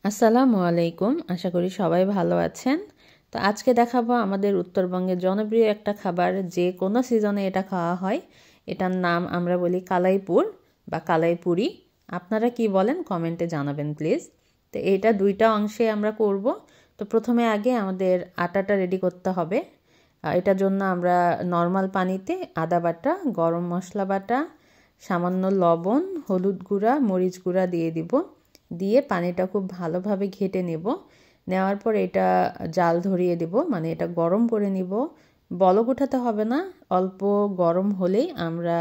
আসসালামু আলাইকুম। আশা করি সবাই ভালো আছেন। তো আজকে দেখাবো আমাদের উত্তরবঙ্গের জনপ্রিয় একটা খাবার, যে কোনো সিজনে এটা খাওয়া হয়। এটার নাম আমরা বলি কালাইপুর বা কালাইপুরি। আপনারা কি বলেন কমেন্টে জানাবেন প্লিজ। তো এটা দুইটা অংশে আমরা করব। তো প্রথমে আগে আমাদের আটাটা রেডি করতে হবে। এটার জন্য আমরা নর্মাল পানিতে আদা বাটা, গরম মশলা বাটা, সামান্য লবণ, হলুদ গুঁড়া, মরিচ গুঁড়া দিয়ে দিব। দিয়ে পানিটা খুব ভালোভাবে ঘেটে নেব। নেওয়ার পর এটা জাল ধরিয়ে দেব, মানে এটা গরম করে নিব। বলক উঠাতে হবে না, অল্প গরম হলেই আমরা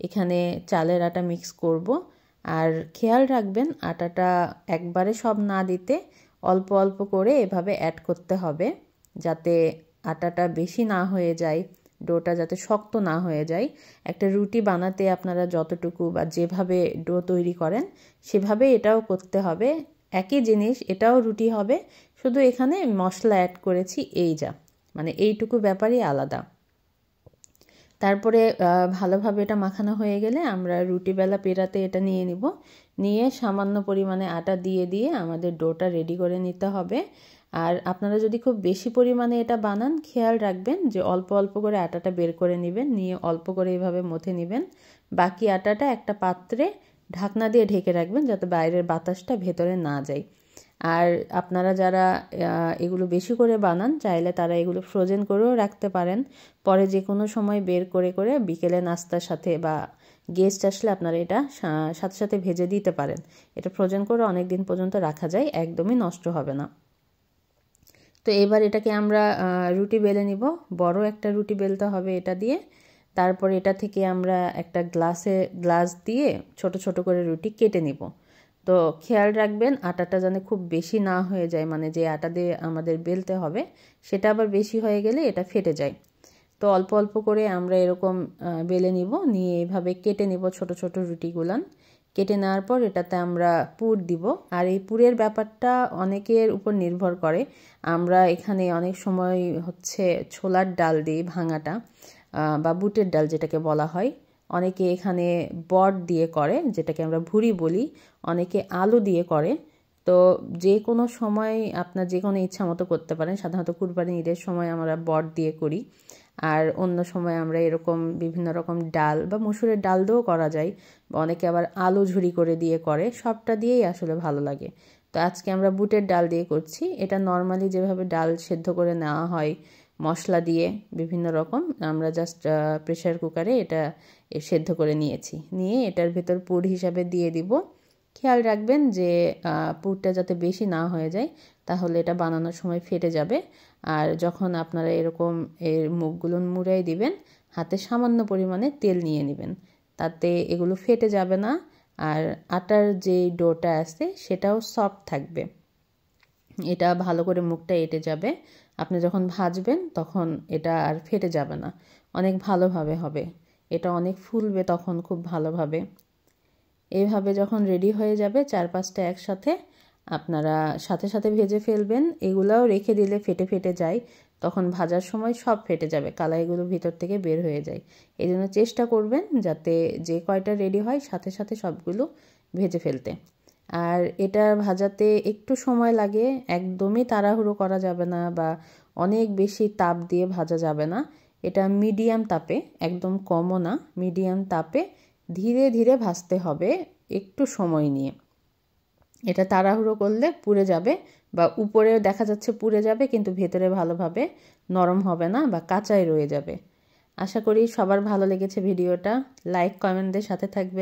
এখানে চালের আটা মিক্স করব। আর খেয়াল রাখবেন আটাটা একবারে সব না দিতে, অল্প অল্প করে এভাবে অ্যাড করতে হবে, যাতে আটাটা বেশি না হয়ে যায়, ডোটা যাতে শক্ত না হয়ে যায়। একটা রুটি বানাতে আপনারা যতটুকু বা যেভাবে ডো তৈরি করেন সেভাবে এটাও করতে হবে। একই জিনিস, এটাও রুটি হবে, শুধু এখানে মশলা অ্যাড করেছি, এই যা, মানে এইটুকু ব্যাপারই আলাদা। তারপরে ভালোভাবে এটা মাখানো হয়ে গেলে আমরা রুটি বেলা পেরাতে এটা নিয়ে নিব। নিয়ে সামান্য পরিমাণে আটা দিয়ে দিয়ে আমাদের ডোটা রেডি করে নিতে হবে। আর আপনারা যদি খুব বেশি পরিমাণে এটা বানান, খেয়াল রাখবেন যে অল্প অল্প করে আটাটা বের করে নেবেন, নিয়ে অল্প করে এইভাবে মথে নেবেন। বাকি আটাটা একটা পাত্রে ঢাকনা দিয়ে ঢেকে রাখবেন, যাতে বাইরের বাতাসটা ভেতরে না যায়। আর আপনারা যারা এগুলো বেশি করে বানান, চাইলে তারা এগুলো ফ্রোজেন করেও রাখতে পারেন। পরে যে কোনো সময় বের করে করে বিকেলে নাস্তার সাথে বা গেস্ট আসলে আপনারা এটা সাথে সাথে ভেজে দিতে পারেন। এটা ফ্রোজেন করে অনেক দিন পর্যন্ত রাখা যায়, একদমই নষ্ট হবে না। তো এবার এটাকে আমরা রুটি বেলে নিব। বড় একটা রুটি বেলতে হবে এটা দিয়ে। তারপর এটা থেকে আমরা একটা গ্লাস দিয়ে ছোট ছোট করে রুটি কেটে নিব। তো খেয়াল রাখবেন আটাটা যেন খুব বেশি না হয়ে যায়, মানে যে আটা দিয়ে আমাদের বেলতে হবে সেটা আবার বেশি হয়ে গেলে এটা ফেটে যায়। তো অল্প অল্প করে আমরা এরকম বেলে নিব, নিয়ে এইভাবে কেটে নিব ছোট ছোট রুটিগুলান। কেটে নেওয়ার পর এটাতে আমরা পুর দিব। আর এই পুরের ব্যাপারটা অনেকের উপর নির্ভর করে। আমরা এখানে অনেক সময় হচ্ছে ছোলার ডাল দিই, ভাঙাটা, বা বুটের ডাল যেটাকে বলা হয়। অনেকে এখানে বট দিয়ে করে, যেটাকে আমরা ভুড়ি বলি। অনেকে আলু দিয়ে করে। তো যে কোনো সময় আপনার যে কোনো ইচ্ছা মতো করতে পারেন। সাধারণত কুরবানি ঈদের সময় আমরা বট দিয়ে করি। আর অন্য সময় আমরা এরকম বিভিন্ন রকম ডাল বা মসুরের ডাল দিয়েও করা যায়। অনেকে আবার আলু ঝুরি করে দিয়ে করে, সবটা দিয়েই আসলে ভালো লাগে। তো আজকে আমরা বুটের ডাল দিয়ে করছি। এটা নর্মালি যেভাবে ডাল সেদ্ধ করে নেওয়া হয় মশলা দিয়ে বিভিন্ন রকম, আমরা জাস্ট প্রেশার কুকারে এটা সেদ্ধ করে নিয়েছি। নিয়ে এটার ভেতর পুর হিসাবে দিয়ে দিব। খেয়াল রাখবেন যে পুরটা যাতে বেশি না হয়ে যায়, তাহলে এটা বানানোর সময় ফেটে যাবে। আর যখন আপনারা এরকম এর মুখগুলো মুড়াই দিবেন, হাতে সামান্য পরিমাণে তেল নিয়ে নেবেন, তাতে এগুলো ফেটে যাবে না। আর আটার যে ডোটা আছে সেটাও সফট থাকবে। এটা ভালো করে মুখটা এঁটে যাবে। আপনি যখন ভাজবেন তখন এটা আর ফেটে যাবে না, অনেক ভালোভাবে হবে। এটা অনেক ফুলবে তখন খুব ভালোভাবে। এইভাবে যখন রেডি হয়ে যাবে 4-5টা একসাথে, আপনারা সাথে সাথে ভেজে ফেলবেন। এগুলাও রেখে দিলে ফেটে ফেটে যায়, তখন ভাজার সময় সব ফেটে যাবে, কালাইগুলো ভিতর থেকে বের হয়ে যায়। এই জন্য চেষ্টা করবেন যাতে যে কয়টা রেডি হয় সাথে সাথে সবগুলো ভেজে ফেলতে। আর এটা ভাজাতে একটু সময় লাগে, একদমই তাড়াহুড়ো করা যাবে না বা অনেক বেশি তাপ দিয়ে ভাজা যাবে না। এটা মিডিয়াম তাপে, একদম কমও না, মিডিয়াম তাপে ধীরে ধীরে ভাজতে হবে, একটু সময় নিয়ে। এটা তাড়াহুড়ো করলে পুড়ে যাবে, বা উপরে দেখা যাচ্ছে পুড়ে যাবে কিন্তু ভেতরে ভালোভাবে নরম হবে না বা কাঁচাই রয়ে যাবে। আশা করি সবার ভালো লেগেছে ভিডিওটা। লাইক কমেন্টদের সাথে থাকবে।